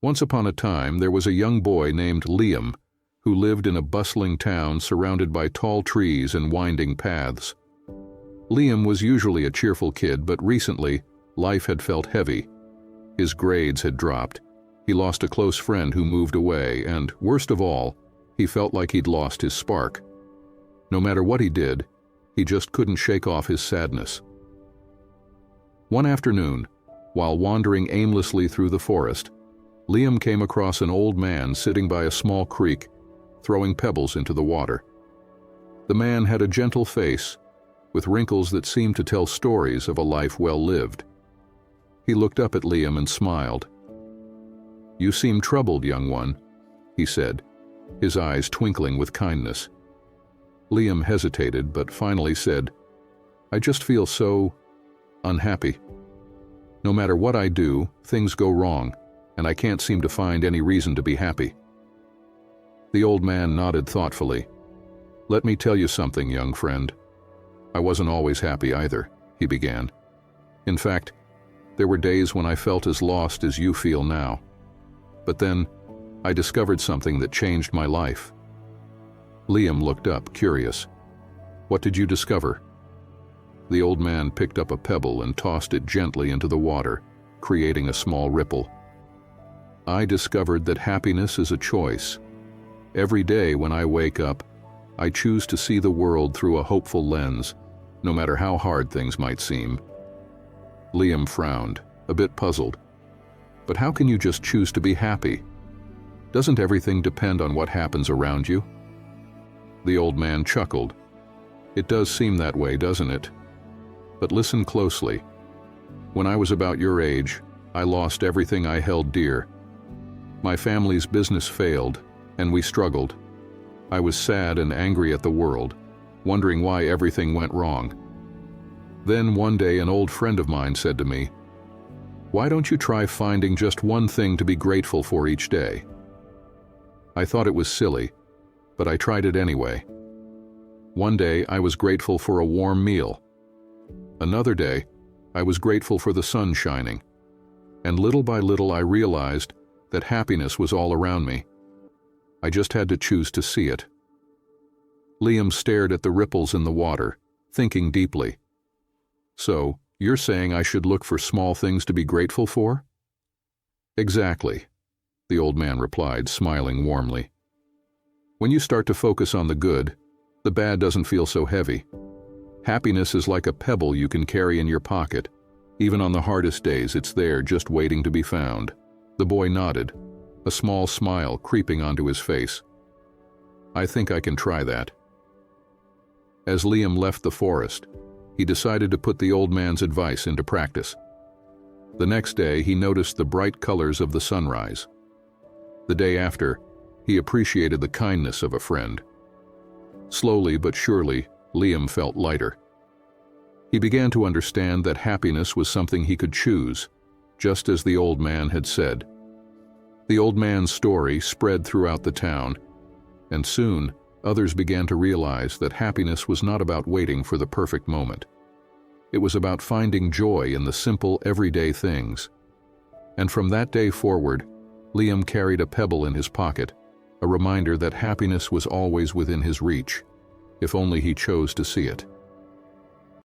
Once upon a time, there was a young boy named Liam who lived in a bustling town surrounded by tall trees and winding paths. Liam was usually a cheerful kid, but recently, life had felt heavy. His grades had dropped. He lost a close friend who moved away, and, worst of all, he felt like he'd lost his spark. No matter what he did, he just couldn't shake off his sadness. One afternoon, while wandering aimlessly through the forest, Liam came across an old man sitting by a small creek, throwing pebbles into the water. The man had a gentle face, with wrinkles that seemed to tell stories of a life well lived. He looked up at Liam and smiled. "You seem troubled, young one," he said, his eyes twinkling with kindness. Liam hesitated, but finally said, "I just feel so unhappy. No matter what I do, things go wrong, and I can't seem to find any reason to be happy." The old man nodded thoughtfully. "Let me tell you something, young friend. I wasn't always happy either," he began. "In fact, there were days when I felt as lost as you feel now. But then, I discovered something that changed my life." Liam looked up, curious. "What did you discover?" The old man picked up a pebble and tossed it gently into the water, creating a small ripple. "I discovered that happiness is a choice. Every day when I wake up, I choose to see the world through a hopeful lens, no matter how hard things might seem." Liam frowned, a bit puzzled. "But how can you just choose to be happy? Doesn't everything depend on what happens around you?" The old man chuckled. "It does seem that way, doesn't it? But listen closely. When I was about your age, I lost everything I held dear. My family's business failed, and we struggled. I was sad and angry at the world, wondering why everything went wrong. Then one day an old friend of mine said to me, 'Why don't you try finding just one thing to be grateful for each day?' I thought it was silly, but I tried it anyway. One day I was grateful for a warm meal. Another day, I was grateful for the sun shining. And little by little I realized that happiness was all around me. I just had to choose to see it." Liam stared at the ripples in the water, thinking deeply. "So, you're saying I should look for small things to be grateful for?" "Exactly," the old man replied, smiling warmly. "When you start to focus on the good, the bad doesn't feel so heavy. Happiness is like a pebble you can carry in your pocket. Even on the hardest days, it's there just waiting to be found." The boy nodded, a small smile creeping onto his face. "I think I can try that." As Liam left the forest, he decided to put the old man's advice into practice. The next day, he noticed the bright colors of the sunrise. The day after, he appreciated the kindness of a friend. Slowly but surely, Liam felt lighter. He began to understand that happiness was something he could choose, just as the old man had said. The old man's story spread throughout the town, and soon others began to realize that happiness was not about waiting for the perfect moment. It was about finding joy in the simple, everyday things. And from that day forward, Liam carried a pebble in his pocket, a reminder that happiness was always within his reach, if only he chose to see it.